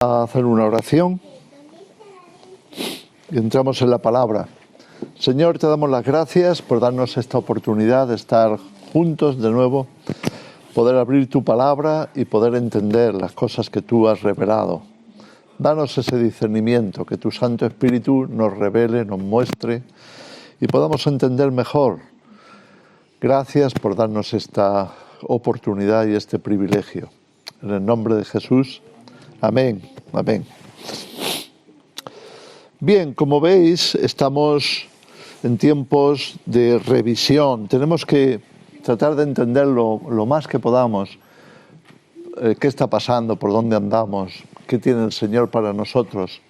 A hacer una oración y entramos en la palabra. Señor, te damos las gracias por darnos esta oportunidad de estar juntos de nuevo, poder abrir tu palabra y poder entender las cosas que tú has revelado. Danos ese discernimiento, que tu Santo Espíritu nos revele, nos muestre y podamos entender mejor. Gracias por darnos esta oportunidad y este privilegio. En el nombre de Jesús. Amén, amén. Bien, como veis, estamos en tiempos de revisión. Tenemos que tratar de entender lo más que podamos, qué está pasando, por dónde andamos, qué tiene el Señor para nosotros.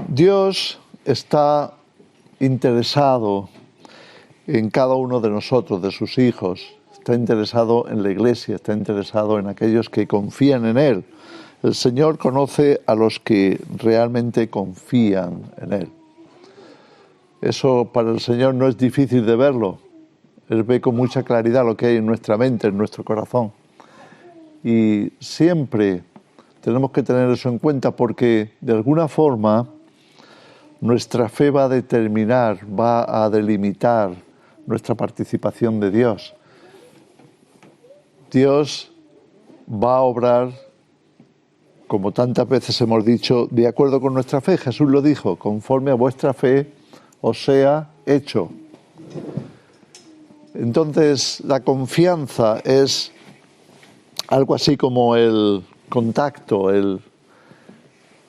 Dios está interesado en cada uno de nosotros, de sus hijos. Está interesado en la Iglesia, está interesado en aquellos que confían en Él. El Señor conoce a los que realmente confían en Él. Eso para el Señor no es difícil de verlo. Él ve con mucha claridad lo que hay en nuestra mente, en nuestro corazón. Y siempre tenemos que tener eso en cuenta porque de alguna forma nuestra fe va a determinar, va a delimitar nuestra participación de Dios. Dios va a obrar, como tantas veces hemos dicho, de acuerdo con nuestra fe. Jesús lo dijo, conforme a vuestra fe os sea hecho. Entonces, la confianza es algo así como el contacto,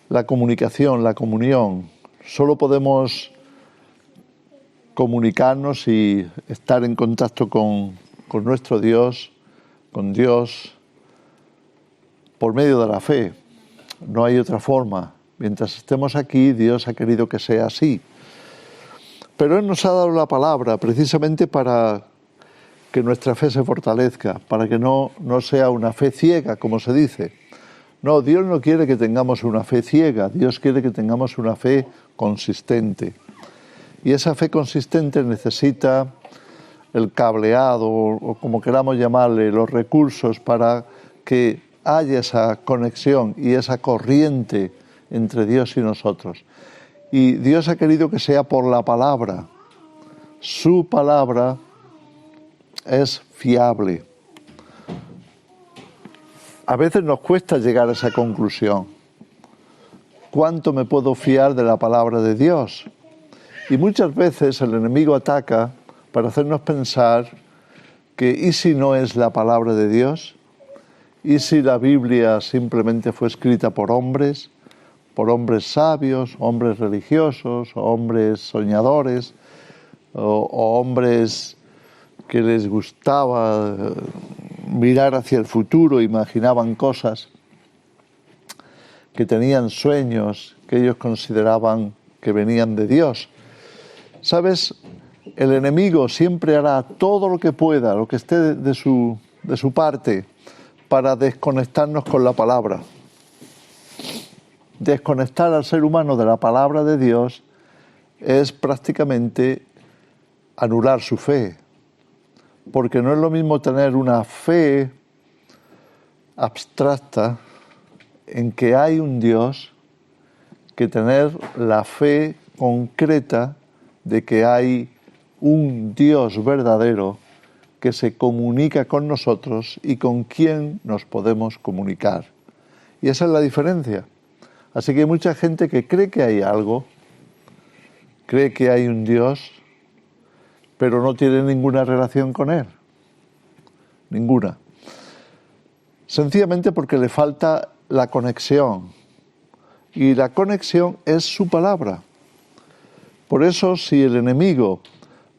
la comunicación, la comunión. Solo podemos comunicarnos y estar en contacto con nuestro Dios, con Dios, por medio de la fe. No hay otra forma. Mientras estemos aquí, Dios ha querido que sea así. Pero Él nos ha dado la palabra precisamente para que nuestra fe se fortalezca, para que no sea una fe ciega, como se dice. No, Dios no quiere que tengamos una fe ciega, Dios quiere que tengamos una fe consistente. Y esa fe consistente necesita el cableado, o como queramos llamarle, los recursos para que haya esa conexión y esa corriente entre Dios y nosotros. Y Dios ha querido que sea por la palabra. Su palabra es fiable. A veces nos cuesta llegar a esa conclusión. ¿Cuánto me puedo fiar de la palabra de Dios? Y muchas veces el enemigo ataca para hacernos pensar que ¿y si no es la palabra de Dios? ¿Y si la Biblia simplemente fue escrita por hombres sabios, hombres religiosos, hombres soñadores, o hombres que les gustaba mirar hacia el futuro, imaginaban cosas, que tenían sueños que ellos consideraban que venían de Dios? ¿Sabes? El enemigo siempre hará todo lo que pueda, lo que esté de su parte, para desconectarnos con la palabra. Desconectar al ser humano de la palabra de Dios es prácticamente anular su fe. Porque no es lo mismo tener una fe abstracta en que hay un Dios que tener la fe concreta de que hay un Dios verdadero que se comunica con nosotros y con quien nos podemos comunicar. Y esa es la diferencia. Así que hay mucha gente que cree que hay algo, cree que hay un Dios, pero no tiene ninguna relación con Él. Ninguna. Sencillamente porque le falta la conexión. Y la conexión es su palabra. Por eso, si el enemigo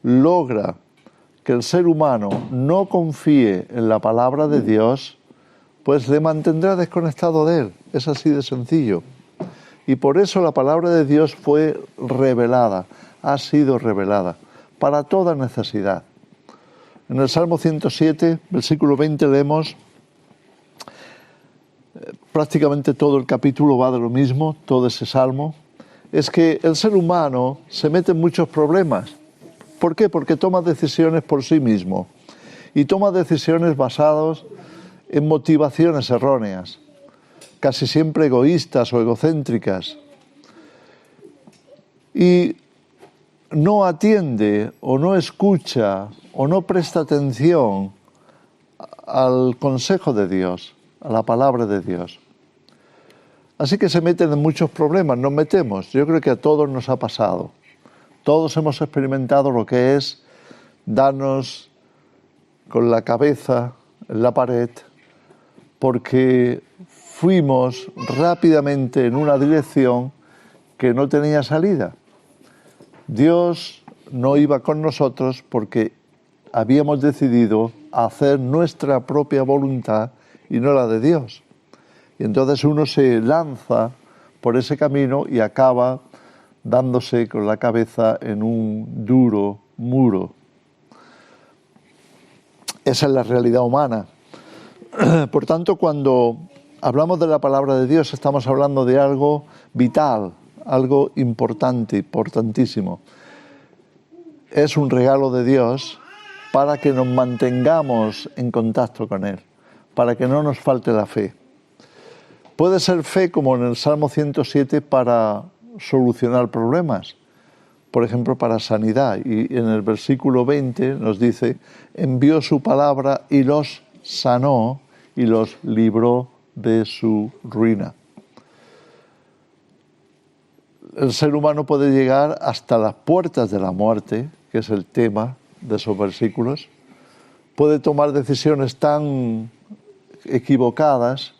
logra que el ser humano no confíe en la palabra de Dios, pues le mantendrá desconectado de Él. Es así de sencillo. Y por eso la palabra de Dios fue revelada, ha sido revelada, para toda necesidad. En el Salmo 107, versículo 20, leemos, prácticamente todo el capítulo va de lo mismo, todo ese salmo, es que el ser humano se mete en muchos problemas. ¿Por qué? Porque toma decisiones por sí mismo y toma decisiones basadas en motivaciones erróneas. casi siempre egoístas o egocéntricas, y no atiende o no escucha o no presta atención al consejo de Dios, a la palabra de Dios. Así que se meten en muchos problemas, nos metemos. Yo creo que a todos nos ha pasado. Todos hemos experimentado lo que es darnos con la cabeza en la pared porque fuimos rápidamente en una dirección que no tenía salida. Dios no iba con nosotros porque habíamos decidido hacer nuestra propia voluntad y no la de Dios. Y entonces uno se lanza por ese camino y acaba dándose con la cabeza en un duro muro. Esa es la realidad humana. Por tanto, cuando hablamos de la palabra de Dios, estamos hablando de algo vital, algo importante, importantísimo. Es un regalo de Dios para que nos mantengamos en contacto con Él, para que no nos falte la fe. Puede ser fe, como en el Salmo 107, para solucionar problemas, por ejemplo, para sanidad. Y en el versículo 20 nos dice, envió su palabra y los sanó y los libró de su ruina. El ser humano puede llegar hasta las puertas de la muerte, que es el tema de esos versículos. Puede tomar decisiones tan equivocadas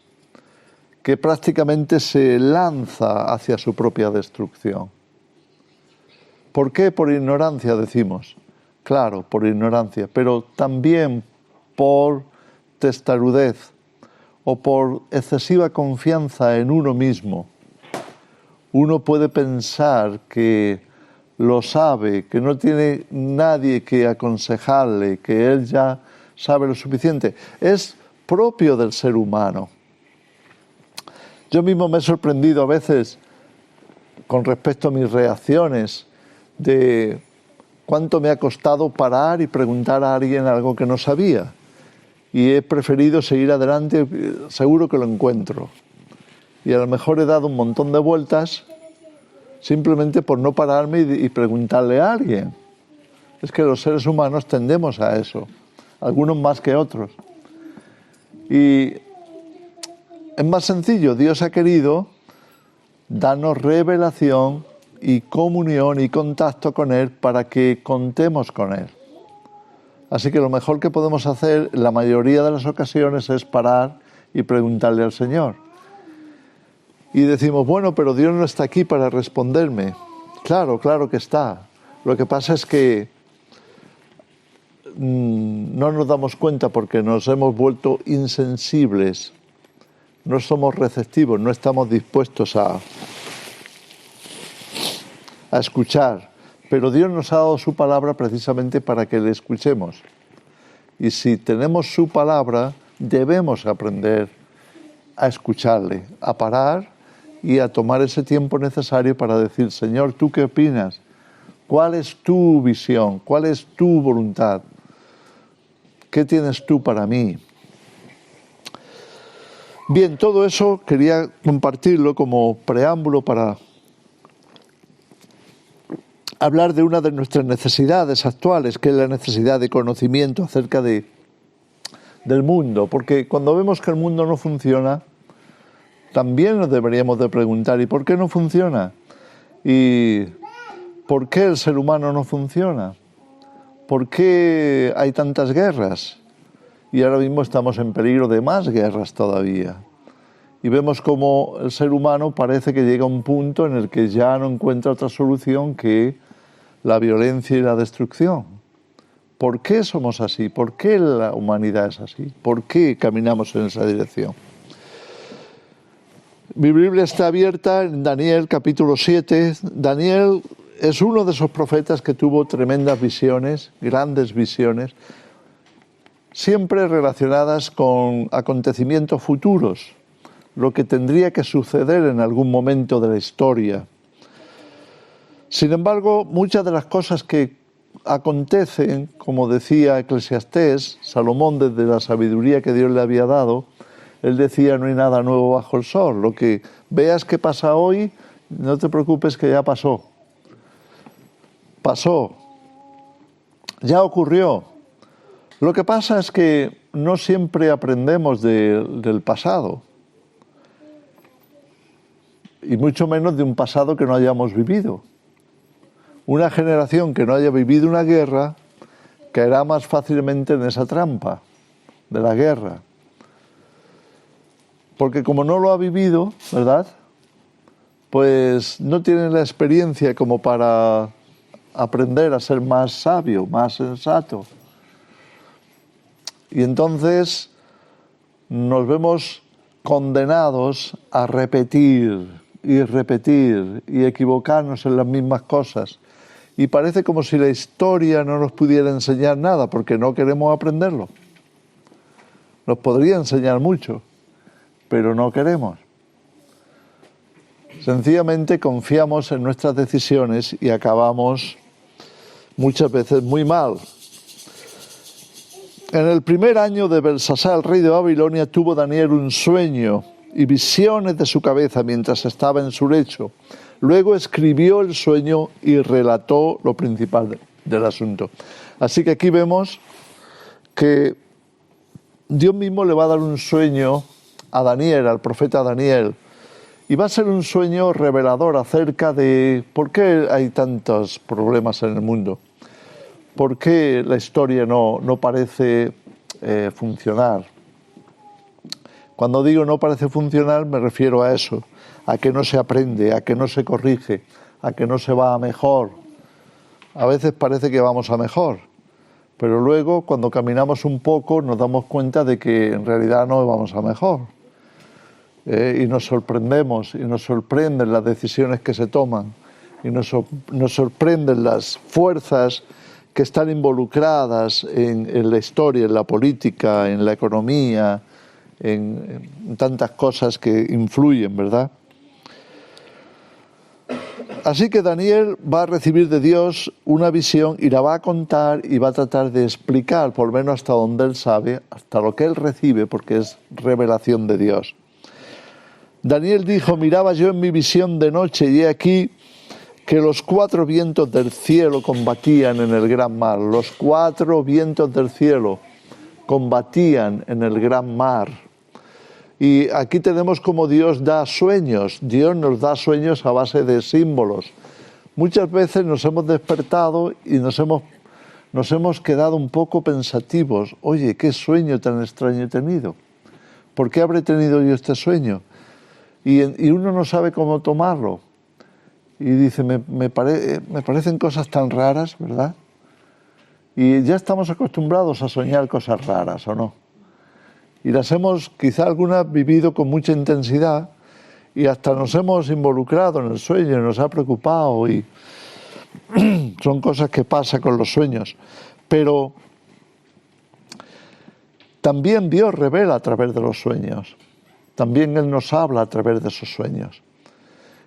que prácticamente se lanza hacia su propia destrucción. ¿Por qué? Por ignorancia, decimos. Claro, por ignorancia, pero también por testarudez o por excesiva confianza en uno mismo. Uno puede pensar que lo sabe, que no tiene nadie que aconsejarle, que él ya sabe lo suficiente. Es propio del ser humano. Yo mismo me he sorprendido a veces con respecto a mis reacciones de cuánto me ha costado parar y preguntar a alguien algo que no sabía. Y he preferido seguir adelante, seguro que lo encuentro. Y a lo mejor he dado un montón de vueltas simplemente por no pararme y preguntarle a alguien. Es que los seres humanos tendemos a eso, algunos más que otros. Y es más sencillo, Dios ha querido darnos revelación y comunión y contacto con Él para que contemos con Él. Así que lo mejor que podemos hacer en la mayoría de las ocasiones es parar y preguntarle al Señor. Y decimos, bueno, pero Dios no está aquí para responderme. Claro, claro que está. Lo que pasa es que no nos damos cuenta porque nos hemos vuelto insensibles. No somos receptivos, no estamos dispuestos a escuchar. Pero Dios nos ha dado su palabra precisamente para que le escuchemos. Y si tenemos su palabra, debemos aprender a escucharle, a parar y a tomar ese tiempo necesario para decir, Señor, ¿tú qué opinas? ¿Cuál es tu visión? ¿Cuál es tu voluntad? ¿Qué tienes tú para mí? Bien, todo eso quería compartirlo como preámbulo para hablar de una de nuestras necesidades actuales, que es la necesidad de conocimiento acerca del mundo, porque cuando vemos que el mundo no funciona, también nos deberíamos de preguntar, ¿y por qué no funciona? ¿Y por qué el ser humano no funciona? ¿Por qué hay tantas guerras? Y ahora mismo estamos en peligro de más guerras todavía. Y vemos como el ser humano parece que llega a un punto en el que ya no encuentra otra solución que la violencia y la destrucción. ¿Por qué somos así? ¿Por qué la humanidad es así? ¿Por qué caminamos en esa dirección? Mi Biblia está abierta en Daniel capítulo 7. Daniel es uno de esos profetas que tuvo tremendas visiones, grandes visiones, siempre relacionadas con acontecimientos futuros, lo que tendría que suceder en algún momento de la historia. Sin embargo, muchas de las cosas que acontecen, como decía Eclesiastés, Salomón desde la sabiduría que Dios le había dado, él decía, no hay nada nuevo bajo el sol. Lo que veas que pasa hoy, no te preocupes que ya pasó. Pasó. Ya ocurrió. Lo que pasa es que no siempre aprendemos del pasado. Y mucho menos de un pasado que no hayamos vivido. Una generación que no haya vivido una guerra caerá más fácilmente en esa trampa de la guerra. Porque como no lo ha vivido, ¿verdad?, pues no tiene la experiencia como para aprender a ser más sabio, más sensato. Y entonces nos vemos condenados a repetir y equivocarnos en las mismas cosas. Y parece como si la historia no nos pudiera enseñar nada, porque no queremos aprenderlo. Nos podría enseñar mucho, pero no queremos. Sencillamente confiamos en nuestras decisiones y acabamos muchas veces muy mal. En el primer año de Belsasar, el rey de Babilonia, tuvo Daniel un sueño y visiones de su cabeza mientras estaba en su lecho. Luego escribió el sueño y relató lo principal del asunto. Así que aquí vemos que Dios mismo le va a dar un sueño a Daniel, al profeta Daniel, y va a ser un sueño revelador acerca de por qué hay tantos problemas en el mundo, por qué la historia no parece funcionar. Cuando digo no parece funcionar me refiero a eso, a que no se aprende, a que no se corrige, a que no se va a mejor. A veces parece que vamos a mejor, pero luego cuando caminamos un poco nos damos cuenta de que en realidad no vamos a mejor. Y nos sorprendemos, y nos sorprenden las decisiones que se toman, y nos sorprenden las fuerzas que están involucradas en la historia, en la política, en la economía, en tantas cosas que influyen, ¿verdad? Así que Daniel va a recibir de Dios una visión y la va a contar y va a tratar de explicar, por lo menos hasta donde él sabe, hasta lo que él recibe, porque es revelación de Dios. Daniel dijo, miraba yo en mi visión de noche y he aquí que los 4 vientos del cielo combatían en el gran mar. Los 4 vientos del cielo combatían en el gran mar. Y aquí tenemos como Dios da sueños. Dios nos da sueños a base de símbolos. Muchas veces nos hemos despertado y nos hemos quedado un poco pensativos. Oye, ¿qué sueño tan extraño he tenido? ¿Por qué habré tenido yo este sueño? Y uno no sabe cómo tomarlo. Y dice, me parecen cosas tan raras, ¿verdad? Y ya estamos acostumbrados a soñar cosas raras, ¿o no? Y las hemos, quizá algunas, vivido con mucha intensidad y hasta nos hemos involucrado en el sueño y nos ha preocupado y son cosas que pasan con los sueños. Pero también Dios revela a través de los sueños. También Él nos habla a través de esos sueños.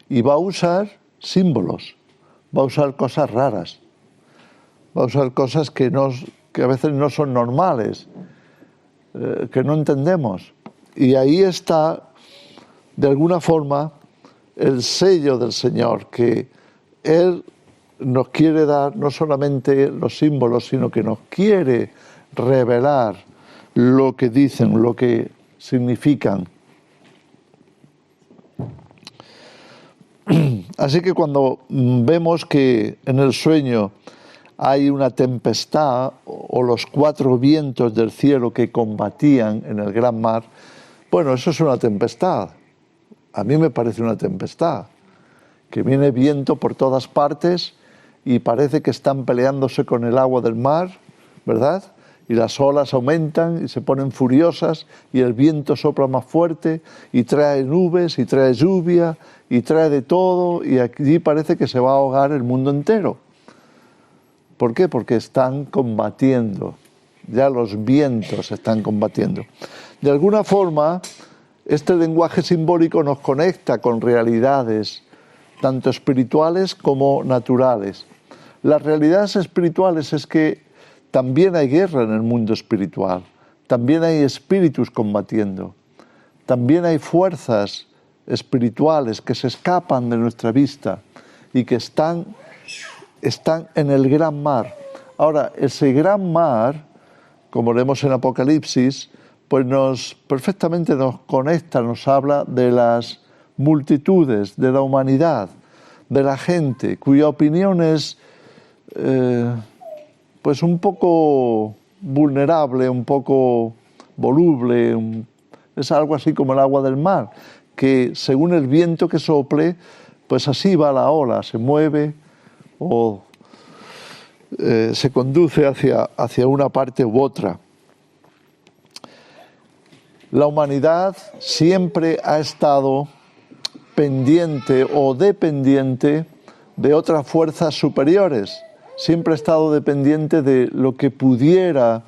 Y va a usar símbolos, va a usar cosas raras, va a usar cosas que a veces no son normales, que no entendemos. Y ahí está, de alguna forma, el sello del Señor, que Él nos quiere dar no solamente los símbolos, sino que nos quiere revelar lo que dicen, lo que significan. Así que cuando vemos que en el sueño hay una tempestad o los 4 vientos del cielo que combatían en el gran mar, bueno, eso es una tempestad. A mí me parece una tempestad, que viene viento por todas partes y parece que están peleándose con el agua del mar, ¿verdad? Y las olas aumentan y se ponen furiosas y el viento sopla más fuerte y trae nubes y trae lluvia y trae de todo y aquí parece que se va a ahogar el mundo entero. ¿Por qué? Porque están combatiendo, ya los vientos están combatiendo. De alguna forma, este lenguaje simbólico nos conecta con realidades tanto espirituales como naturales. Las realidades espirituales es que también hay guerra en el mundo espiritual, también hay espíritus combatiendo, también hay fuerzas espirituales que se escapan de nuestra vista y que están en el gran mar. Ahora, ese gran mar, como leemos en Apocalipsis, pues perfectamente nos conecta, nos habla de las multitudes, de la humanidad, de la gente, cuya opinión es pues un poco vulnerable, un poco voluble, es algo así como el agua del mar, que según el viento que sople, pues así va la ola, se mueve o se conduce hacia una parte u otra. La humanidad siempre ha estado pendiente o dependiente de otras fuerzas superiores, siempre ha estado dependiente de lo que pudiera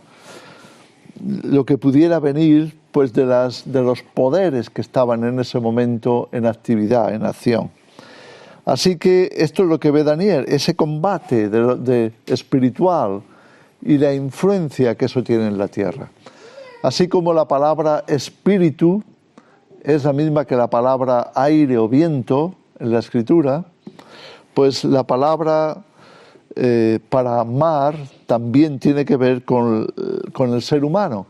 venir pues de los poderes que estaban en ese momento en actividad, en acción. Así que esto es lo que ve Daniel, ese combate espiritual y la influencia que eso tiene en la tierra. Así como la palabra espíritu es la misma que la palabra aire o viento en la Escritura, pues la palabra para mar también tiene que ver con el ser humano.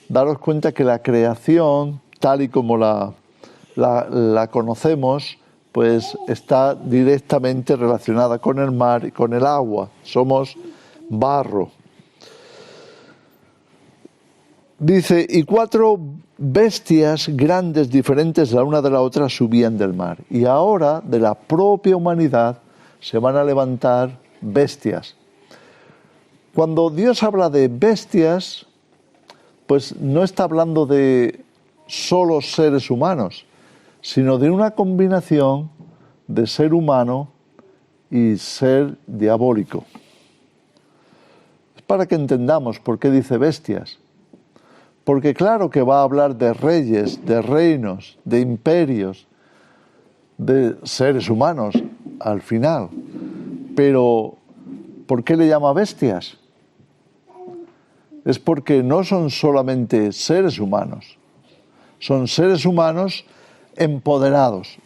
Daros cuenta que la creación, tal y como la conocemos, pues está directamente relacionada con el mar y con el agua. Somos barro. Dice, y 4 bestias grandes, diferentes la una de la otra, subían del mar. Y ahora, de la propia humanidad, se van a levantar bestias. Cuando Dios habla de bestias, pues no está hablando de solo seres humanos, sino de una combinación de ser humano y ser diabólico. Es para que entendamos por qué dice bestias. Porque claro que va a hablar de reyes, de reinos, de imperios, de seres humanos al final. Pero, ¿por qué le llama bestias? Es porque no son solamente seres humanos, son seres humanos empoderados.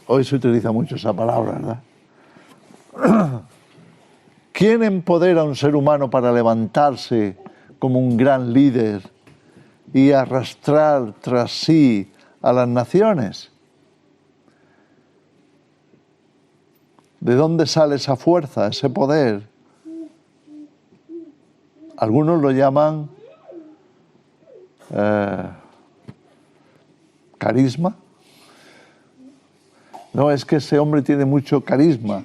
Hoy se utiliza mucho esa palabra, ¿verdad? ¿Quién empodera a un ser humano para levantarse como un gran líder y arrastrar tras sí a las naciones? ¿De dónde sale esa fuerza, ese poder? Algunos lo llaman carisma. No, es que ese hombre tiene mucho carisma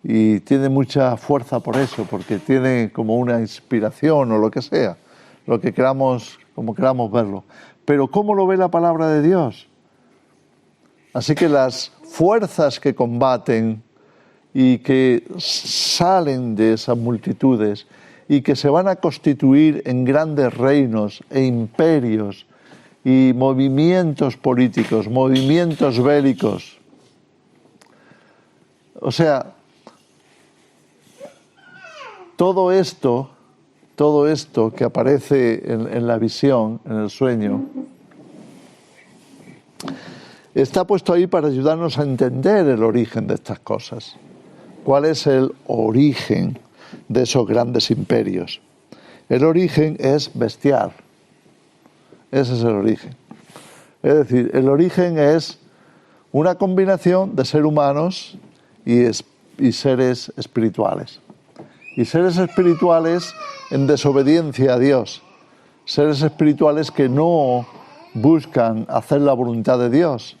y tiene mucha fuerza por eso, porque tiene como una inspiración o lo que sea, lo que queramos, como queramos verlo. Pero ¿cómo lo ve la palabra de Dios? Así que las fuerzas que combaten y que salen de esas multitudes y que se van a constituir en grandes reinos e imperios y movimientos políticos, movimientos bélicos. O sea, todo esto que aparece en la visión, en el sueño, está puesto ahí para ayudarnos a entender el origen de estas cosas. ¿Cuál es el origen de esos grandes imperios? El origen es bestial. Ese es el origen. Es decir, el origen es una combinación de seres humanos y seres espirituales. Y seres espirituales en desobediencia a Dios. Seres espirituales que no buscan hacer la voluntad de Dios,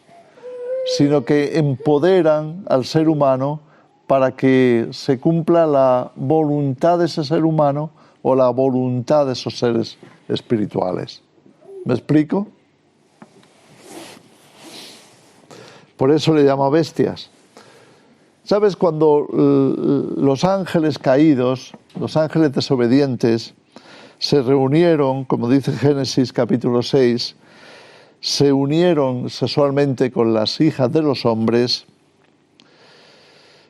sino que empoderan al ser humano para que se cumpla la voluntad de ese ser humano o la voluntad de esos seres espirituales. ¿Me explico? Por eso le llama bestias. ¿Sabes? Cuando los ángeles caídos, los ángeles desobedientes, se reunieron, como dice Génesis capítulo 6, se unieron sexualmente con las hijas de los hombres,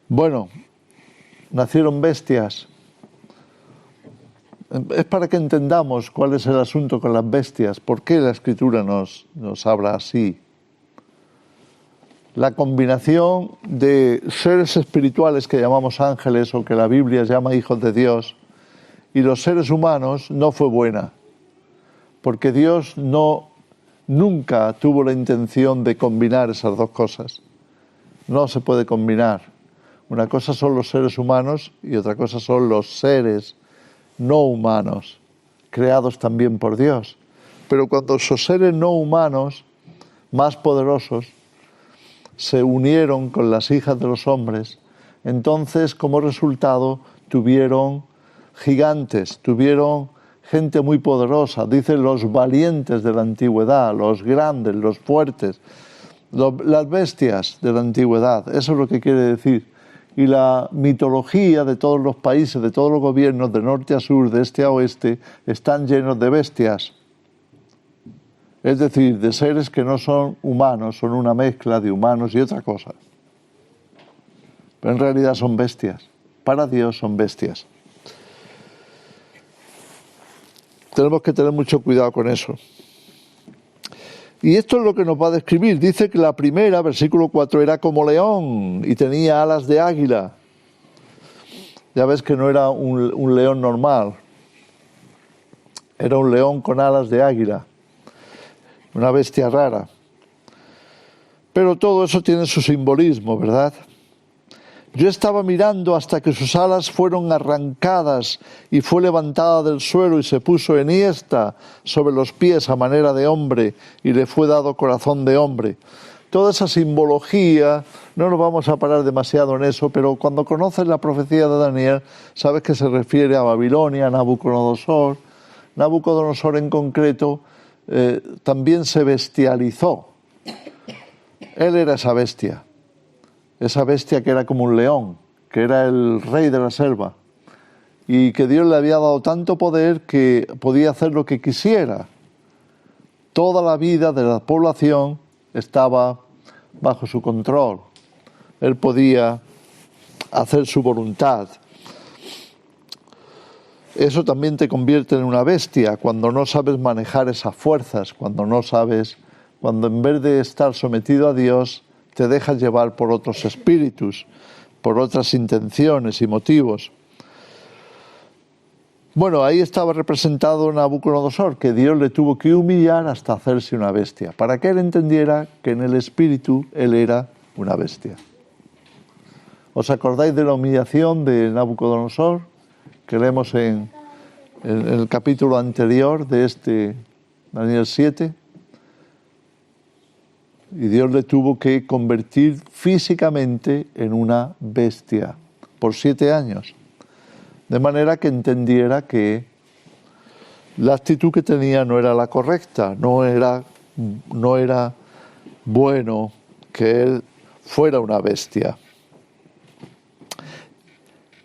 bueno, nacieron bestias. es para que entendamos cuál es el asunto con las bestias, por qué la Escritura nos habla así. La combinación de seres espirituales que llamamos ángeles o que la Biblia llama hijos de Dios y los seres humanos no fue buena, porque Dios nunca tuvo la intención de combinar esas dos cosas. No se puede combinar. Una cosa son los seres humanos y otra cosa son los seres no humanos, creados también por Dios. Pero cuando esos seres no humanos, más poderosos, se unieron con las hijas de los hombres, entonces como resultado tuvieron gigantes, tuvieron gente muy poderosa, dicen los valientes de la antigüedad, los grandes, los fuertes, las bestias de la antigüedad, eso es lo que quiere decir. Y la mitología de todos los países, de todos los gobiernos, de norte a sur, de este a oeste, están llenos de bestias. Es decir, de seres que no son humanos, son una mezcla de humanos y otra cosa. Pero en realidad son bestias. Para Dios son bestias. Tenemos que tener mucho cuidado con eso. Y esto es lo que nos va a describir. Dice que la primera, versículo 4, era como león y tenía alas de águila. Ya ves que no era un león normal. Era un león con alas de águila. Una bestia rara. Pero todo eso tiene su simbolismo, ¿verdad? Yo estaba mirando hasta que sus alas fueron arrancadas y fue levantada del suelo y se puso enhiesta sobre los pies a manera de hombre y le fue dado corazón de hombre. Toda esa simbología, no nos vamos a parar demasiado en eso, pero cuando conoces la profecía de Daniel, sabes que se refiere a Babilonia, a Nabucodonosor. Nabucodonosor en concreto también se bestializó. Él era esa bestia que era como un león, que era el rey de la selva, y que Dios le había dado tanto poder que podía hacer lo que quisiera. Toda la vida de la población estaba bajo su control. Él podía hacer su voluntad. Eso también te convierte en una bestia cuando no sabes manejar esas fuerzas, cuando en vez de estar sometido a Dios, te dejas llevar por otros espíritus, por otras intenciones y motivos. Bueno, ahí estaba representado Nabucodonosor, que Dios le tuvo que humillar hasta hacerse una bestia, para que él entendiera que en el espíritu él era una bestia. ¿Os acordáis de la humillación de Nabucodonosor? Que leemos en el capítulo anterior de Daniel 7, y Dios le tuvo que convertir físicamente en una bestia por 7 años, de manera que entendiera que la actitud que tenía no era la correcta, no era bueno que él fuera una bestia.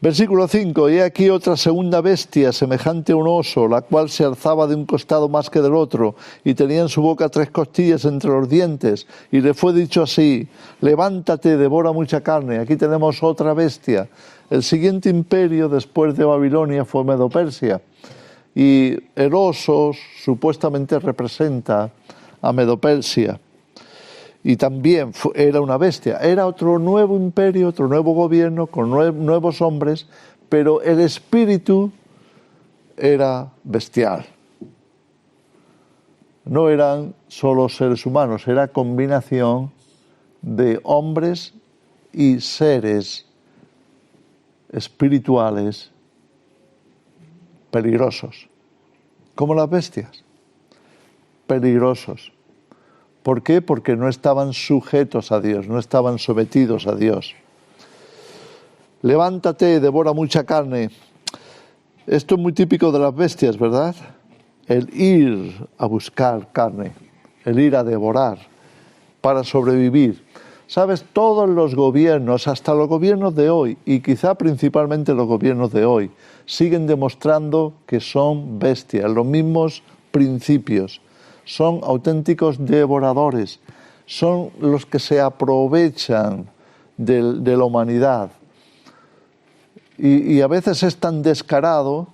Versículo 5, y he aquí otra segunda bestia, semejante a un oso, la cual se alzaba de un costado más que del otro, y tenía en su boca 3 costillas entre los dientes, y le fue dicho así, levántate, devora mucha carne. Aquí tenemos otra bestia. El siguiente imperio después de Babilonia fue Medo-Persia, y el oso supuestamente representa a Medo-Persia. Y también era una bestia, era otro nuevo imperio, otro nuevo gobierno, con nuevos hombres, pero el espíritu era bestial. No eran solo seres humanos, era combinación de hombres y seres espirituales peligrosos, como las bestias, peligrosos. ¿Por qué? Porque no estaban sujetos a Dios, no estaban sometidos a Dios. Levántate, devora mucha carne. Esto es muy típico de las bestias, ¿verdad? El ir a buscar carne, el ir a devorar para sobrevivir. ¿Sabes? Todos los gobiernos, hasta los gobiernos de hoy, y quizá principalmente los gobiernos de hoy, siguen demostrando que son bestias, los mismos principios. Son auténticos devoradores, son los que se aprovechan de la humanidad. Y a veces es tan descarado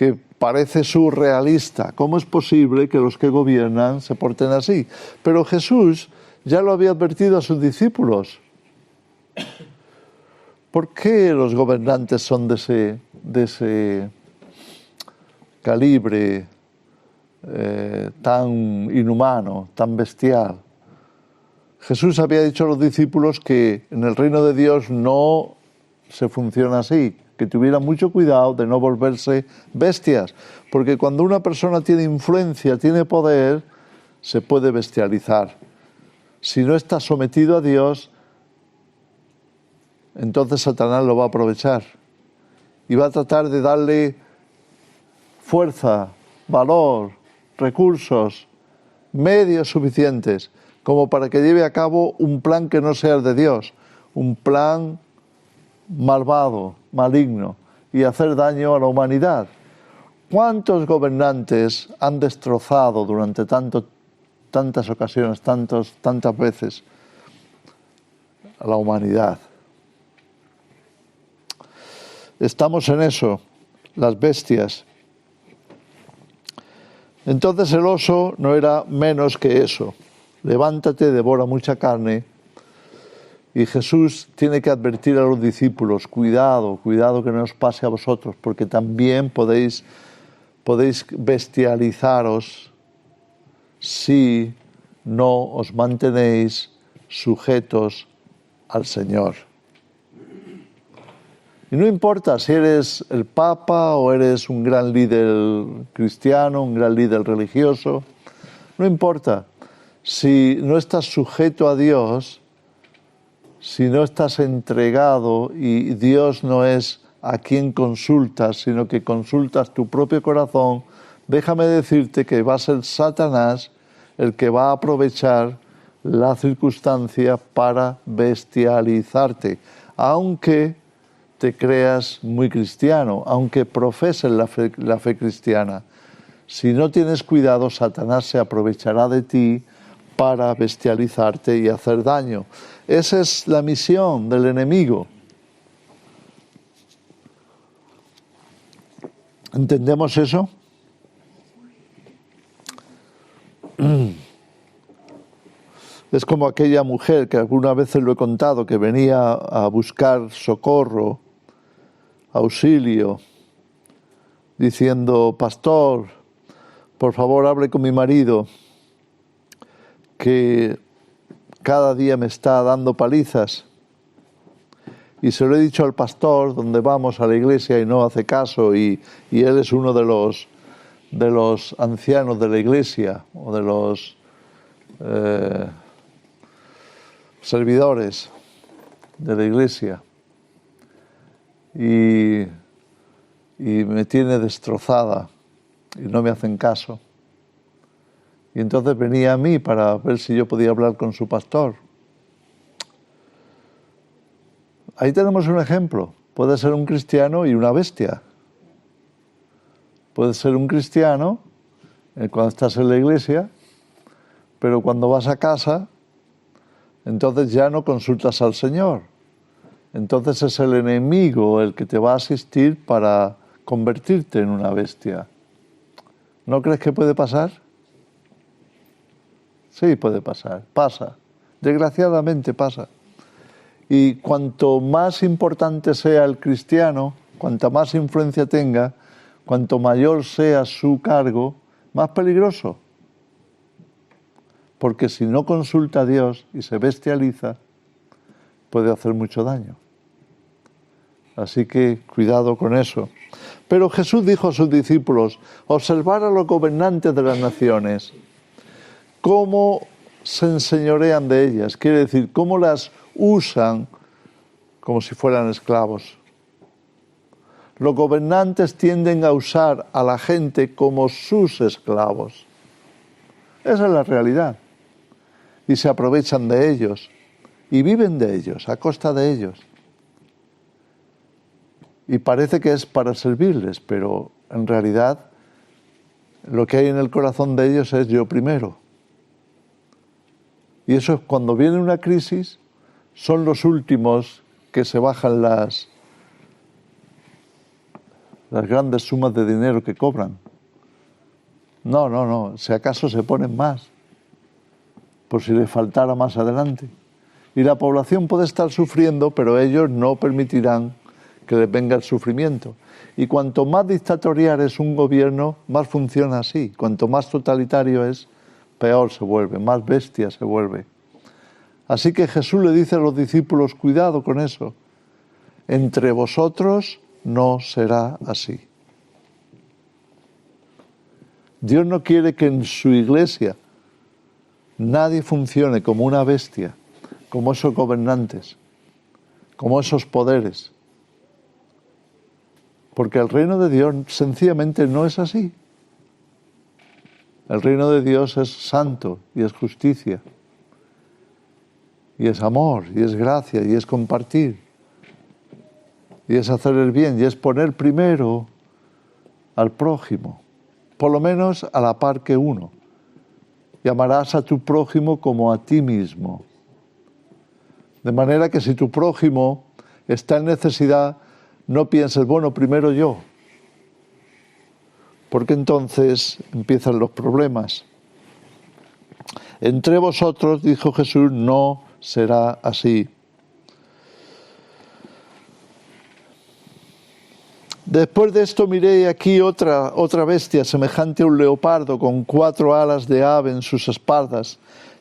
que parece surrealista. ¿Cómo es posible que los que gobiernan se porten así? Pero Jesús ya lo había advertido a sus discípulos. ¿Por qué los gobernantes son de ese calibre tan inhumano, tan bestial? Jesús había dicho a los discípulos que en el reino de Dios no se funciona así, que tuvieran mucho cuidado de no volverse bestias, porque cuando una persona tiene influencia, tiene poder, se puede bestializar. Si no está sometido a Dios, entonces Satanás lo va a aprovechar y va a tratar de darle fuerza, valor, recursos, medios suficientes como para que lleve a cabo un plan que no sea el de Dios, un plan malvado, maligno, y hacer daño a la humanidad. ¿Cuántos gobernantes han destrozado durante tantas ocasiones, tantas veces a la humanidad? Estamos en eso, las bestias. Entonces el oso no era menos que eso. Levántate, devora mucha carne. Y Jesús tiene que advertir a los discípulos, cuidado que no os pase a vosotros, porque también podéis bestializaros si no os mantenéis sujetos al Señor. Y no importa si eres el Papa o eres un gran líder cristiano, un gran líder religioso, no importa. Si no estás sujeto a Dios, si no estás entregado y Dios no es a quien consultas, sino que consultas tu propio corazón, déjame decirte que va a ser Satanás el que va a aprovechar la circunstancia para bestializarte, aunque te creas muy cristiano, aunque profeses la fe cristiana. Si no tienes cuidado, Satanás se aprovechará de ti para bestializarte y hacer daño. Esa es la misión del enemigo. ¿Entendemos eso? Es como aquella mujer que algunas veces lo he contado, que venía a buscar socorro, auxilio, diciendo: pastor, por favor hable con mi marido, que cada día me está dando palizas. Y se lo he dicho al pastor, donde vamos a la iglesia, y no hace caso, y él es uno de los ancianos de la iglesia, o de los servidores de la iglesia. Y me tiene destrozada, y no me hacen caso. Y entonces venía a mí para ver si yo podía hablar con su pastor. Ahí tenemos un ejemplo. Puede ser un cristiano y una bestia. Puede ser un cristiano cuando estás en la iglesia, pero cuando vas a casa, entonces ya no consultas al Señor. Entonces es el enemigo el que te va a asistir para convertirte en una bestia. ¿No crees que puede pasar? Sí, puede pasar. Pasa. Desgraciadamente pasa. Y cuanto más importante sea el cristiano, cuanta más influencia tenga, cuanto mayor sea su cargo, más peligroso. Porque si no consulta a Dios y se bestializa, puede hacer mucho daño. Así que cuidado con eso. Pero Jesús dijo a sus discípulos: observar a los gobernantes de las naciones, cómo se enseñorean de ellas, quiere decir, cómo las usan como si fueran esclavos. Los gobernantes tienden a usar a la gente como sus esclavos. Esa es la realidad. Y se aprovechan de ellos y viven de ellos, a costa de ellos. Y parece que es para servirles, pero en realidad lo que hay en el corazón de ellos es yo primero. Y eso es cuando viene una crisis, son los últimos que se bajan las grandes sumas de dinero que cobran. No, si acaso se ponen más, por si les faltara más adelante. Y la población puede estar sufriendo, pero ellos no permitirán que les venga el sufrimiento. Y cuanto más dictatorial es un gobierno, más funciona así. Cuanto más totalitario es, peor se vuelve, más bestia se vuelve. Así que Jesús le dice a los discípulos, cuidado con eso. Entre vosotros no será así. Dios no quiere que en su iglesia nadie funcione como una bestia, como esos gobernantes, como esos poderes. Porque el reino de Dios sencillamente no es así. El reino de Dios es santo y es justicia. Y es amor, y es gracia, y es compartir. Y es hacer el bien, y es poner primero al prójimo. Por lo menos a la par que uno. Y amarás a tu prójimo como a ti mismo. De manera que si tu prójimo está en necesidad, no pienses, bueno, primero yo. Porque entonces empiezan los problemas. Entre vosotros, dijo Jesús, no será así. Después de esto miré aquí otra bestia semejante a un leopardo con 4 alas de ave en sus espaldas.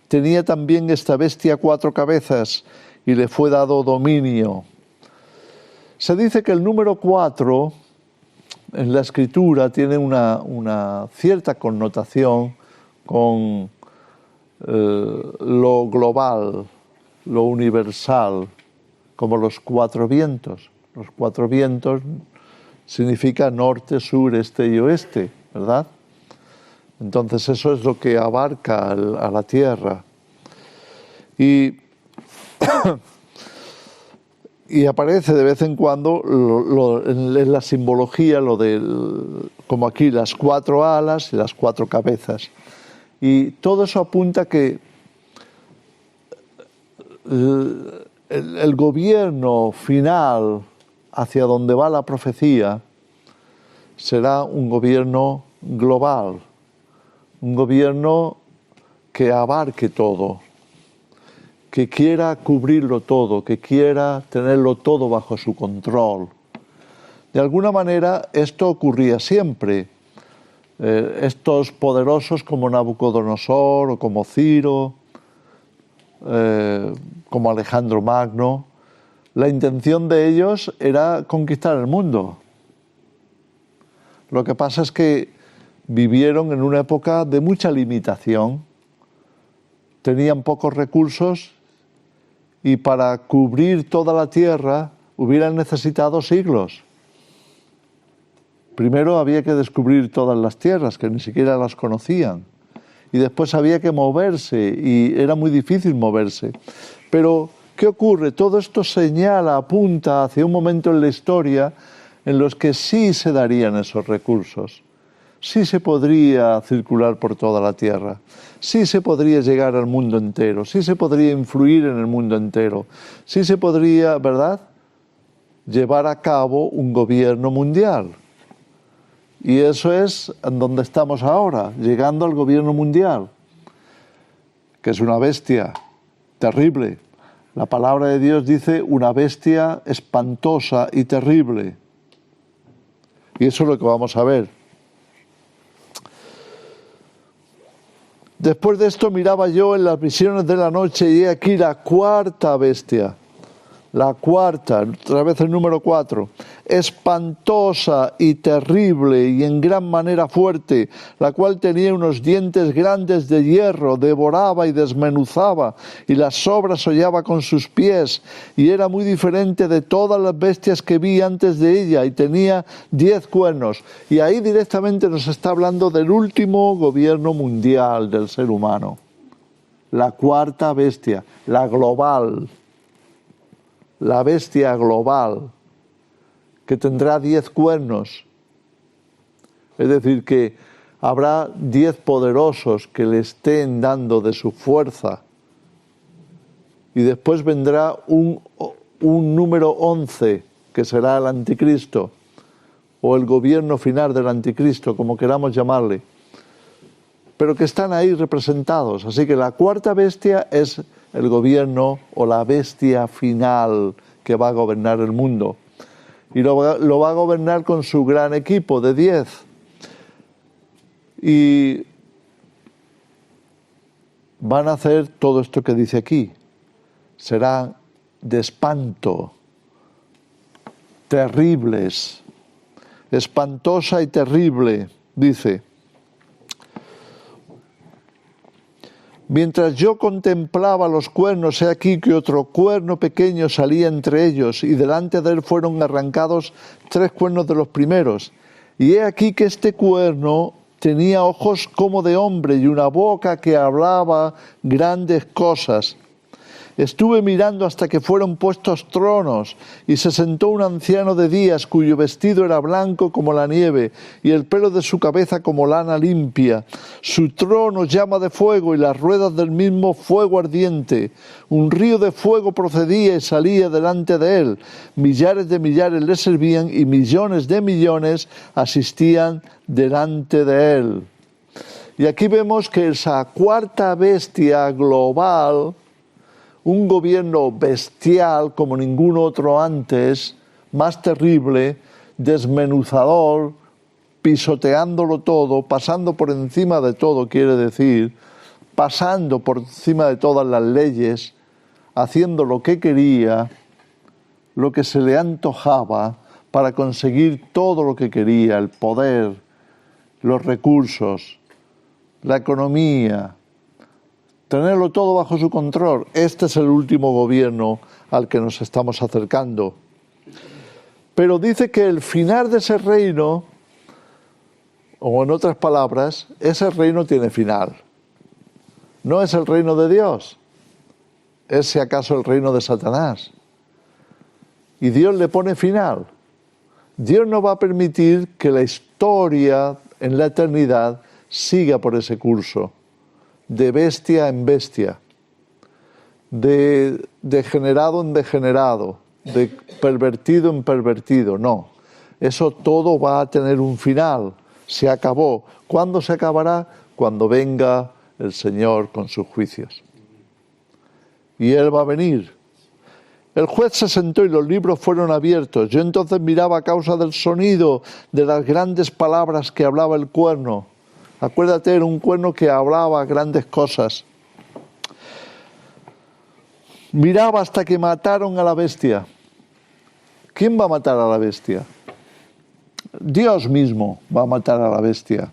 Tenía también esta bestia 4 cabezas y le fue dado dominio. Se dice que el número 4 en la Escritura tiene una cierta connotación con lo global, lo universal, como los 4 vientos. Los 4 vientos significa norte, sur, este y oeste, ¿verdad? Entonces eso es lo que abarca a la tierra. Y aparece de vez en cuando en la simbología lo de, como aquí, las 4 alas y las 4 cabezas. Y todo eso apunta que el gobierno final hacia donde va la profecía será un gobierno global, un gobierno que abarque todo, que quiera cubrirlo todo, que quiera tenerlo todo bajo su control. De alguna manera esto ocurría siempre. Estos poderosos como Nabucodonosor o como Ciro, como Alejandro Magno, la intención de ellos era conquistar el mundo. Lo que pasa es que vivieron en una época de mucha limitación, tenían pocos recursos y para cubrir toda la tierra hubieran necesitado siglos. Primero había que descubrir todas las tierras, que ni siquiera las conocían, y después había que moverse, y era muy difícil moverse. Pero, ¿qué ocurre? Todo esto señala, apunta hacia un momento en la historia en los que sí se darían esos recursos, sí se podría circular por toda la tierra, sí se podría llegar al mundo entero, sí se podría influir en el mundo entero, sí se podría, ¿verdad?, llevar a cabo un gobierno mundial. Y eso es en donde estamos ahora, llegando al gobierno mundial, que es una bestia terrible. La palabra de Dios dice una bestia espantosa y terrible. Y eso es lo que vamos a ver. Después de esto miraba yo en las visiones de la noche y he aquí la 4ª bestia. La 4ª, otra vez el número 4, espantosa y terrible y en gran manera fuerte, la cual tenía unos dientes grandes de hierro, devoraba y desmenuzaba, y las sobras hollaba con sus pies, y era muy diferente de todas las bestias que vi antes de ella, y tenía 10 cuernos. Y ahí directamente nos está hablando del último gobierno mundial del ser humano. La 4ª bestia, la global. La bestia global, que tendrá 10 cuernos. Es decir, que habrá 10 poderosos que le estén dando de su fuerza. Y después vendrá un número 11, que será el anticristo, o el gobierno final del anticristo, como queramos llamarle, pero que están ahí representados. Así que la cuarta bestia es el gobierno o la bestia final que va a gobernar el mundo. Y lo va a gobernar con su gran equipo de 10. Y van a hacer todo esto que dice aquí. Serán de espanto, terribles, espantosa y terrible, dice. Mientras yo contemplaba los cuernos, he aquí que otro cuerno pequeño salía entre ellos, y delante de él fueron arrancados 3 cuernos de los primeros. Y he aquí que este cuerno tenía ojos como de hombre y una boca que hablaba grandes cosas. Estuve mirando hasta que fueron puestos tronos, y se sentó un anciano de días cuyo vestido era blanco como la nieve, y el pelo de su cabeza como lana limpia. Su trono llama de fuego, y las ruedas del mismo fuego ardiente. Un río de fuego procedía y salía delante de él. Millares de millares le servían, y millones de millones asistían delante de él. Y aquí vemos que esa cuarta bestia global, un gobierno bestial como ningún otro antes, más terrible, desmenuzador, pisoteándolo todo, pasando por encima de todo, quiere decir, pasando por encima de todas las leyes, haciendo lo que quería, lo que se le antojaba, para conseguir todo lo que quería, el poder, los recursos, la economía, tenerlo todo bajo su control. Este es el último gobierno al que nos estamos acercando. Pero dice que el final de ese reino, o en otras palabras, ese reino tiene final. No es el reino de Dios, es si acaso el reino de Satanás. Y Dios le pone final. Dios no va a permitir que la historia en la eternidad siga por ese curso, de bestia en bestia, de degenerado en degenerado, de pervertido en pervertido. No, eso todo va a tener un final. Se acabó. ¿Cuándo se acabará? Cuando venga el Señor con sus juicios. Y Él va a venir. El juez se sentó y los libros fueron abiertos. Yo entonces miraba a causa del sonido de las grandes palabras que hablaba el cuerno. Acuérdate, era un cuerno que hablaba grandes cosas. Miraba hasta que mataron a la bestia. ¿Quién va a matar a la bestia? Dios mismo va a matar a la bestia.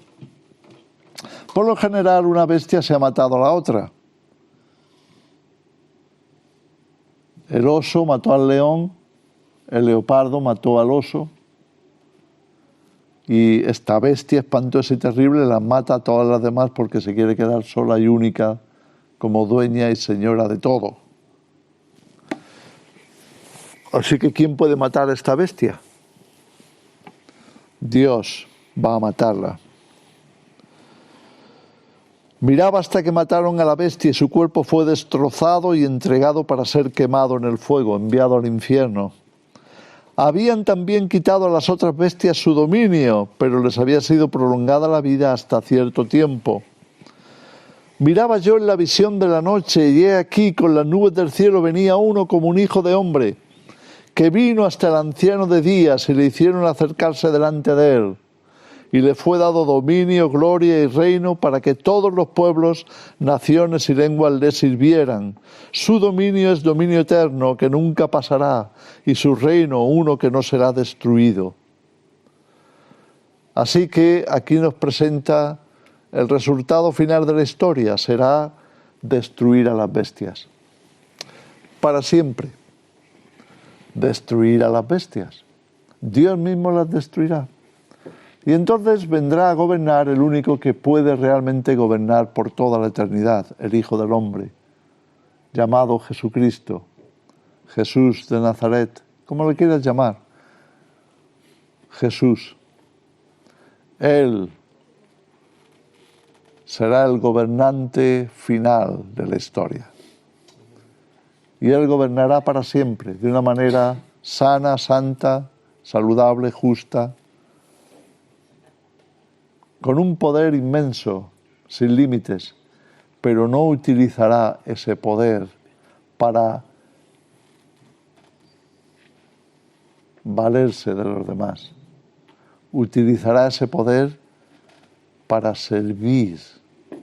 Por lo general, una bestia se ha matado a la otra. El oso mató al león, el leopardo mató al oso, y esta bestia espantosa y terrible las mata a todas las demás porque se quiere quedar sola y única como dueña y señora de todo. Así que ¿quién puede matar a esta bestia? Dios va a matarla. Miraba hasta que mataron a la bestia y su cuerpo fue destrozado y entregado para ser quemado en el fuego, enviado al infierno. Habían también quitado a las otras bestias su dominio, pero les había sido prolongada la vida hasta cierto tiempo. Miraba yo en la visión de la noche, y he aquí con las nubes del cielo venía uno como un hijo de hombre, que vino hasta el anciano de días y le hicieron acercarse delante de él. Y le fue dado dominio, gloria y reino para que todos los pueblos, naciones y lenguas le sirvieran. Su dominio es dominio eterno que nunca pasará, y su reino uno que no será destruido. Así que aquí nos presenta el resultado final de la historia, será destruir a las bestias. Para siempre. Destruir a las bestias. Dios mismo las destruirá. Y entonces vendrá a gobernar el único que puede realmente gobernar por toda la eternidad, el Hijo del Hombre, llamado Jesucristo, Jesús de Nazaret, como le quieras llamar. Jesús. Él será el gobernante final de la historia. Y Él gobernará para siempre, de una manera sana, santa, saludable, justa, con un poder inmenso, sin límites, pero no utilizará ese poder para valerse de los demás. Utilizará ese poder para servir,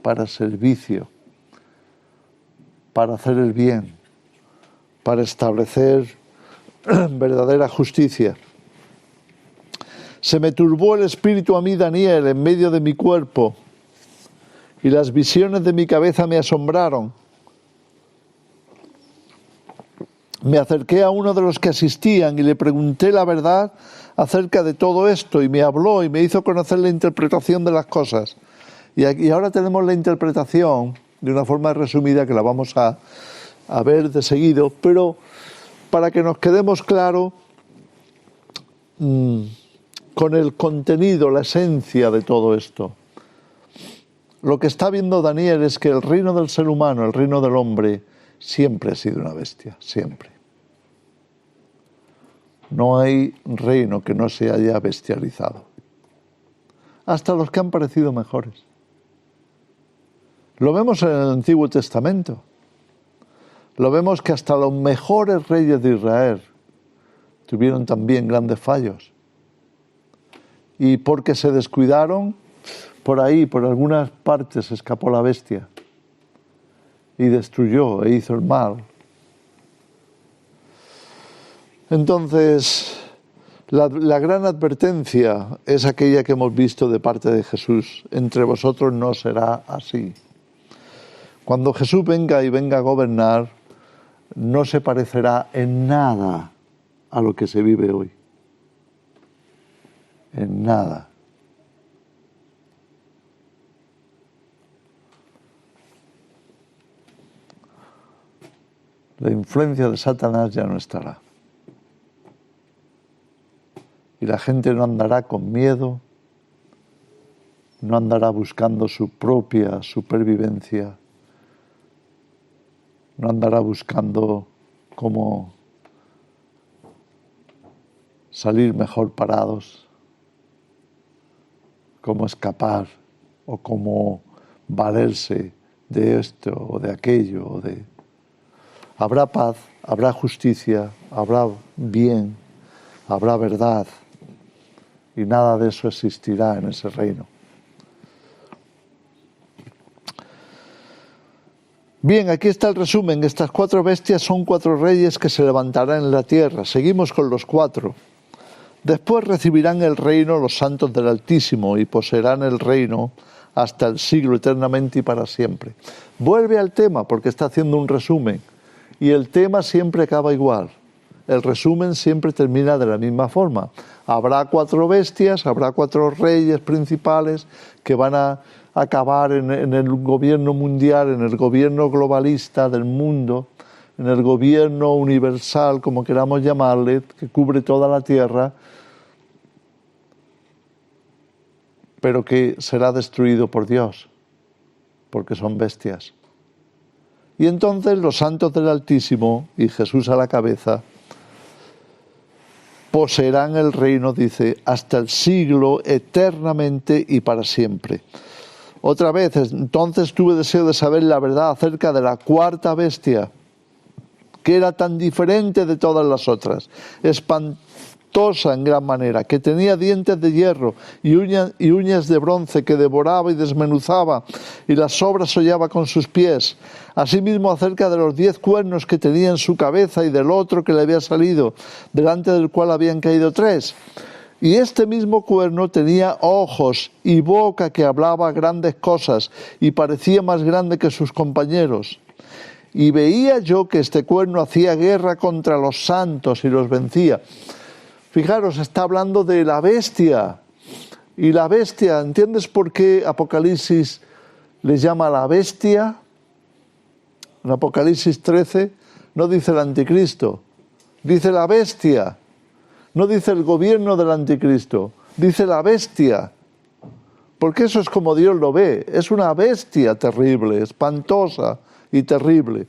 para servicio, para hacer el bien, para establecer verdadera justicia. Se me turbó el espíritu a mí, Daniel, en medio de mi cuerpo, y las visiones de mi cabeza me asombraron. Me acerqué a uno de los que asistían y le pregunté la verdad acerca de todo esto, y me habló y me hizo conocer la interpretación de las cosas. Y ahora tenemos la interpretación de una forma resumida que la vamos a ver de seguido, pero para que nos quedemos claros con el contenido, la esencia de todo esto. Lo que está viendo Daniel es que el reino del ser humano, el reino del hombre, siempre ha sido una bestia, siempre. No hay reino que no se haya bestializado. Hasta los que han parecido mejores. Lo vemos en el Antiguo Testamento. Lo vemos que hasta los mejores reyes de Israel tuvieron también grandes fallos. Y porque se descuidaron, por ahí, por algunas partes, escapó la bestia y destruyó e hizo el mal. Entonces, la gran advertencia es aquella que hemos visto de parte de Jesús. Entre vosotros no será así. Cuando Jesús venga y venga a gobernar, no se parecerá en nada a lo que se vive hoy. En nada. La influencia de Satanás ya no estará. Y la gente no andará con miedo, no andará buscando su propia supervivencia, no andará buscando cómo salir mejor parados, cómo escapar o cómo valerse de esto o de aquello o de... Habrá paz, habrá justicia, habrá bien, habrá verdad, y nada de eso existirá en ese reino. Bien, aquí está el resumen. Estas 4 bestias son 4 reyes que se levantarán en la tierra. Seguimos con los 4. Después recibirán el reino los santos del Altísimo y poseerán el reino hasta el siglo, eternamente y para siempre. Vuelve al tema porque está haciendo un resumen. Y el tema siempre acaba igual. El resumen siempre termina de la misma forma. Habrá 4 bestias, habrá 4 reyes principales que van a acabar en el gobierno mundial, en el gobierno globalista del mundo, en el gobierno universal, como queramos llamarle, que cubre toda la tierra, pero que será destruido por Dios, porque son bestias. Y entonces los santos del Altísimo, y Jesús a la cabeza, poseerán el reino, dice, hasta el siglo, eternamente y para siempre. Otra vez, entonces tuve deseo de saber la verdad acerca de la 4ª bestia, que era tan diferente de todas las otras, espantosa en gran manera, que tenía dientes de hierro y uñas de bronce, que devoraba y desmenuzaba, y las sobras hollaba con sus pies. Asimismo acerca de los 10 cuernos que tenía en su cabeza y del otro que le había salido, delante del cual habían caído 3. Y este mismo cuerno tenía ojos y boca que hablaba grandes cosas y parecía más grande que sus compañeros. Y veía yo que este cuerno hacía guerra contra los santos y los vencía. Fijaros, está hablando de la bestia. Y la bestia, ¿entiendes por qué Apocalipsis les llama la bestia? En Apocalipsis 13 no dice el anticristo, dice la bestia. No dice el gobierno del anticristo, dice la bestia. Porque eso es como Dios lo ve. Es una bestia terrible, espantosa y terrible.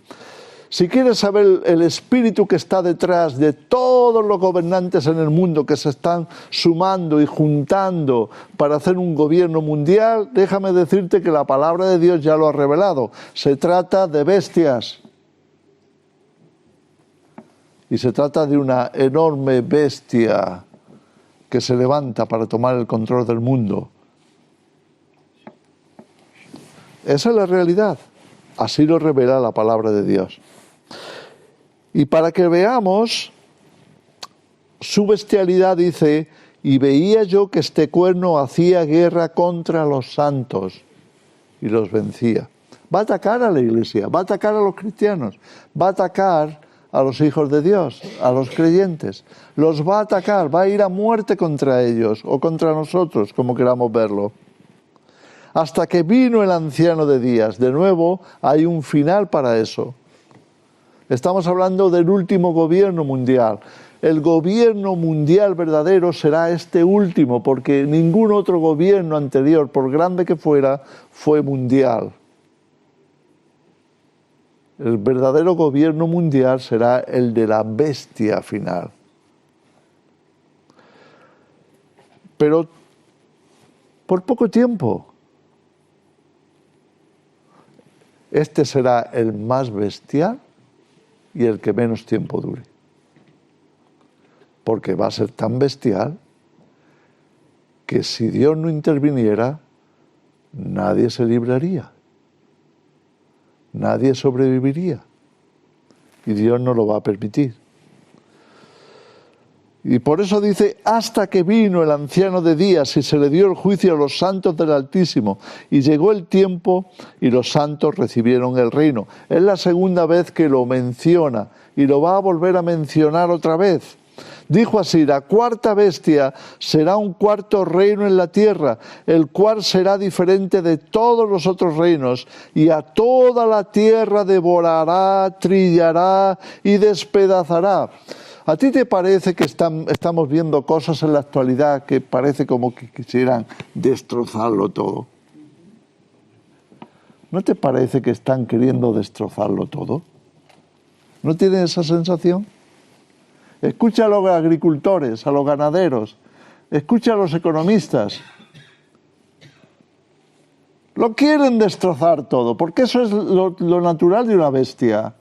Si quieres saber el espíritu que está detrás de todos los gobernantes en el mundo que se están sumando y juntando para hacer un gobierno mundial, déjame decirte que la palabra de Dios ya lo ha revelado. Se trata de bestias. Y se trata de una enorme bestia que se levanta para tomar el control del mundo. Esa es la realidad. Así lo revela la palabra de Dios. Y para que veamos su bestialidad, dice, y veía yo que este cuerno hacía guerra contra los santos y los vencía. Va a atacar a la iglesia, va a atacar a los cristianos, va a atacar a los hijos de Dios, a los creyentes. Los va a atacar, va a ir a muerte contra ellos o contra nosotros, como queramos verlo. Hasta que vino el anciano de días. De nuevo, hay un final para eso. Estamos hablando del último gobierno mundial. El gobierno mundial verdadero será este último, porque ningún otro gobierno anterior, por grande que fuera, fue mundial. El verdadero gobierno mundial será el de la bestia final. Pero por poco tiempo. Este será el más bestial y el que menos tiempo dure. Porque va a ser tan bestial que si Dios no interviniera, nadie se libraría. Nadie sobreviviría. Y Dios no lo va a permitir. Y por eso dice, hasta que vino el anciano de días y se le dio el juicio a los santos del Altísimo. Y llegó el tiempo y los santos recibieron el reino. Es la segunda vez que lo menciona y lo va a volver a mencionar otra vez. Dijo así, la cuarta bestia será un cuarto reino en la tierra, el cual será diferente de todos los otros reinos, y a toda la tierra devorará, trillará y despedazará. ¿A ti te parece que estamos viendo cosas en la actualidad que parece como que quisieran destrozarlo todo? ¿No te parece que están queriendo destrozarlo todo? ¿No tienes esa sensación? Escucha a los agricultores, a los ganaderos, escucha a los economistas. Lo quieren destrozar todo, porque eso es lo natural de una bestia.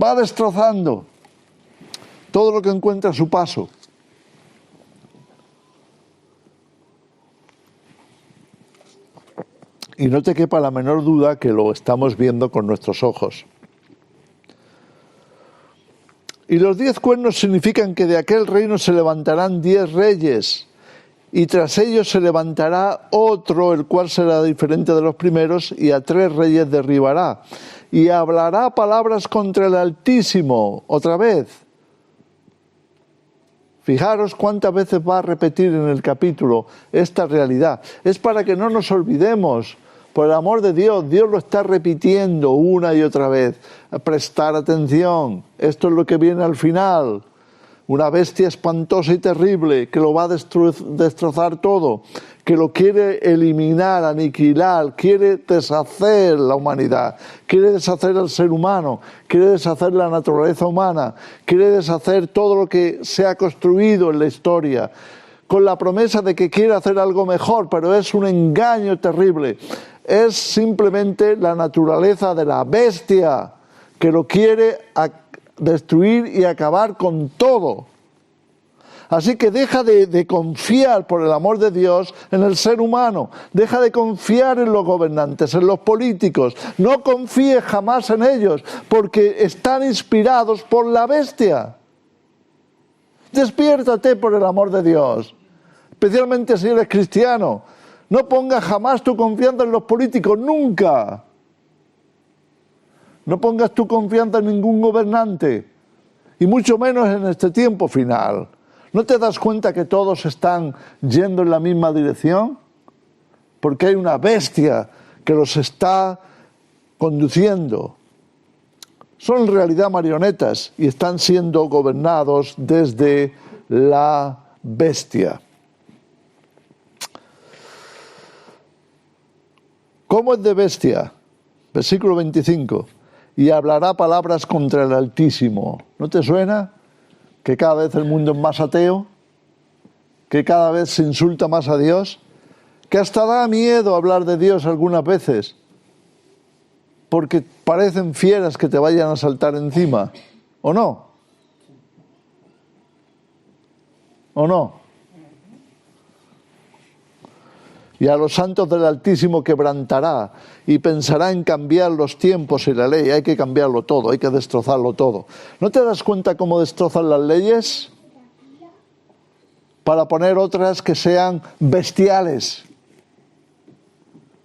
Va destrozando todo lo que encuentra a su paso. Y no te quepa la menor duda que lo estamos viendo con nuestros ojos. Y los 10 cuernos significan que de aquel reino se levantarán 10 reyes, y tras ellos se levantará otro, el cual será diferente de los primeros, y a 3 reyes derribará. Y hablará palabras contra el Altísimo, otra vez. Fijaros cuántas veces va a repetir en el capítulo esta realidad. Es para que no nos olvidemos. Por el amor de Dios, Dios lo está repitiendo una y otra vez. Prestar atención, esto es lo que viene al final. Una bestia espantosa y terrible que lo va a destrozar todo, que lo quiere eliminar, aniquilar, quiere deshacer la humanidad, quiere deshacer al ser humano, quiere deshacer la naturaleza humana, quiere deshacer todo lo que se ha construido en la historia, con la promesa de que quiere hacer algo mejor, pero es un engaño terrible. Es simplemente la naturaleza de la bestia que lo quiere destruir y acabar con todo. Así que deja de confiar, por el amor de Dios, en el ser humano. Deja de confiar en los gobernantes, en los políticos. No confíes jamás en ellos, porque están inspirados por la bestia. Despiértate, por el amor de Dios. Especialmente si eres cristiano. No pongas jamás tu confianza en los políticos, nunca. No pongas tu confianza en ningún gobernante, y mucho menos en este tiempo final. ¿No te das cuenta que todos están yendo en la misma dirección? Porque hay una bestia que los está conduciendo. Son en realidad marionetas y están siendo gobernados desde la bestia. ¿Cómo es de bestia? Versículo 25. y hablará palabras contra el Altísimo. ¿No te suena que cada vez el mundo es más ateo? ¿Que cada vez se insulta más a Dios? Que hasta da miedo hablar de Dios algunas veces, porque parecen fieras que te vayan a saltar encima, ¿o no? ¿O no? Y a los santos del Altísimo quebrantará y pensará en cambiar los tiempos y la ley. Hay que cambiarlo todo, hay que destrozarlo todo. ¿No te das cuenta cómo destrozan las leyes? Para poner otras que sean bestiales.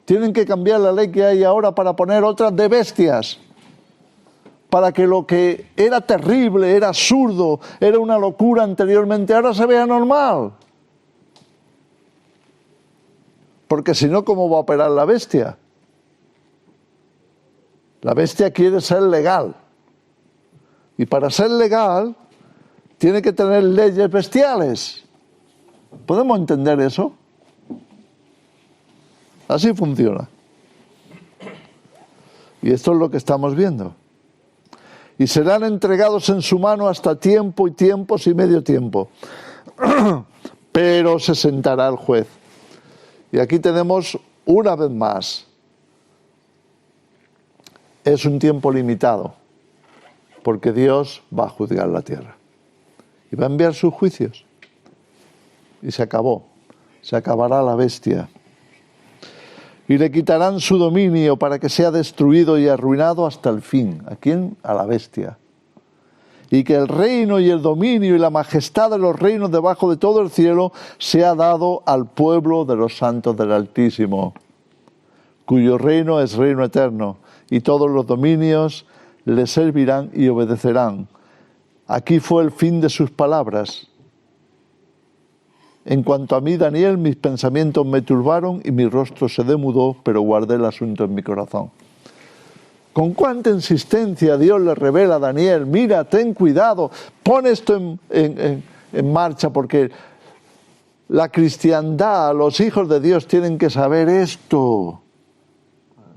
Tienen que cambiar la ley que hay ahora para poner otras de bestias. Para que lo que era terrible, era absurdo, era una locura anteriormente, ahora se vea normal. Porque si no, ¿cómo va a operar la bestia? La bestia quiere ser legal. Y para ser legal, tiene que tener leyes bestiales. ¿Podemos entender eso? Así funciona. Y esto es lo que estamos viendo. Y serán entregados en su mano hasta tiempo y tiempos y medio tiempo. Pero se sentará el juez. Y aquí tenemos una vez más. Es un tiempo limitado. Porque Dios va a juzgar la tierra. Y va a enviar sus juicios. Y se acabó. Se acabará la bestia. Y le quitarán su dominio para que sea destruido y arruinado hasta el fin. ¿A quién? A la bestia. Y que el reino y el dominio y la majestad de los reinos debajo de todo el cielo sea dado al pueblo de los santos del Altísimo, cuyo reino es reino eterno, y todos los dominios le servirán y obedecerán. Aquí fue el fin de sus palabras. En cuanto a mí, Daniel, mis pensamientos me turbaron y mi rostro se demudó, pero guardé el asunto en mi corazón. Con cuánta insistencia Dios le revela a Daniel: mira, ten cuidado, pon esto en marcha, porque la cristiandad, los hijos de Dios tienen que saber esto,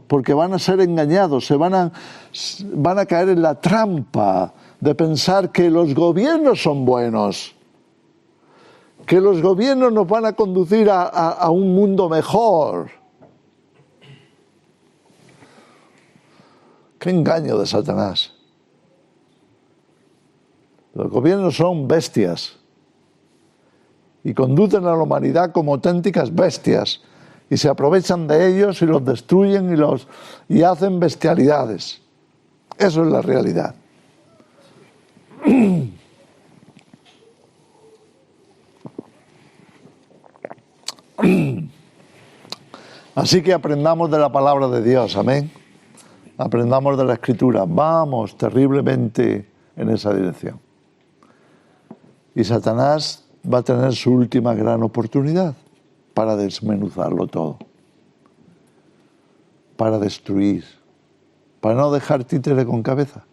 porque van a ser engañados, van a caer en la trampa de pensar que los gobiernos son buenos, que los gobiernos nos van a conducir a un mundo mejor. ¡Qué engaño de Satanás! Los gobiernos son bestias y conducen a la humanidad como auténticas bestias y se aprovechan de ellos y los destruyen y hacen bestialidades. Eso es la realidad. Así que aprendamos de la palabra de Dios, amén. Aprendamos de la Escritura. Vamos terriblemente en esa dirección. Y Satanás va a tener su última gran oportunidad para desmenuzarlo todo, para destruir, para no dejar títere con cabeza.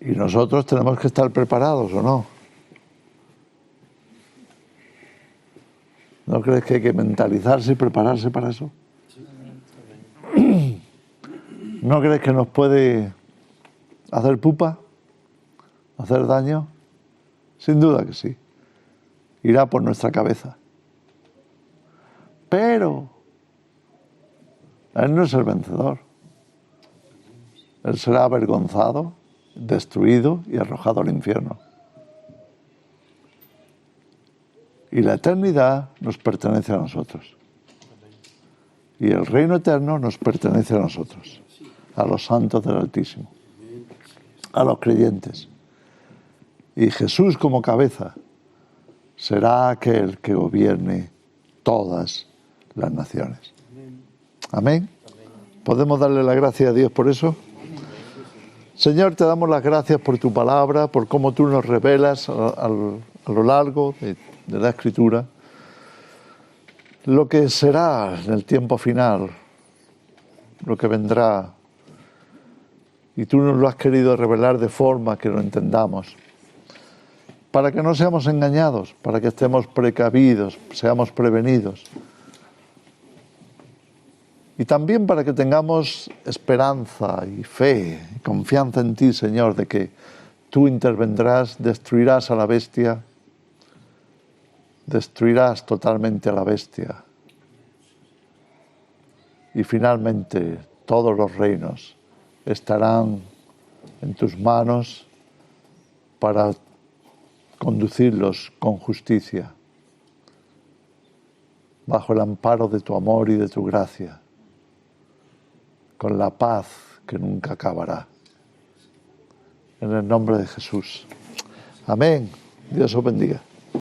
Y nosotros tenemos que estar preparados, ¿o no? ¿No crees que hay que mentalizarse y prepararse para eso? ¿No crees que nos puede hacer pupa? ¿Hacer daño? Sin duda que sí. Irá por nuestra cabeza. Pero Él no es el vencedor. Él será avergonzado, destruido y arrojado al infierno. Y la eternidad nos pertenece a nosotros. Y el reino eterno nos pertenece a nosotros, a los santos del Altísimo, a los creyentes. Y Jesús como cabeza será aquel que gobierne todas las naciones. Amén. ¿Podemos darle la gracia a Dios por eso? Señor, te damos las gracias por tu palabra, por cómo tú nos revelas a lo largo de la Escritura lo que será en el tiempo final, lo que vendrá. Y tú nos lo has querido revelar de forma que lo entendamos, para que no seamos engañados, para que estemos precavidos, seamos prevenidos. Y también para que tengamos esperanza y fe y confianza en ti, Señor, de que tú intervendrás, destruirás a la bestia, destruirás totalmente a la bestia. Y finalmente todos los reinos estarán en tus manos para conducirlos con justicia, bajo el amparo de tu amor y de tu gracia, con la paz que nunca acabará. En el nombre de Jesús. Amén. Dios os bendiga.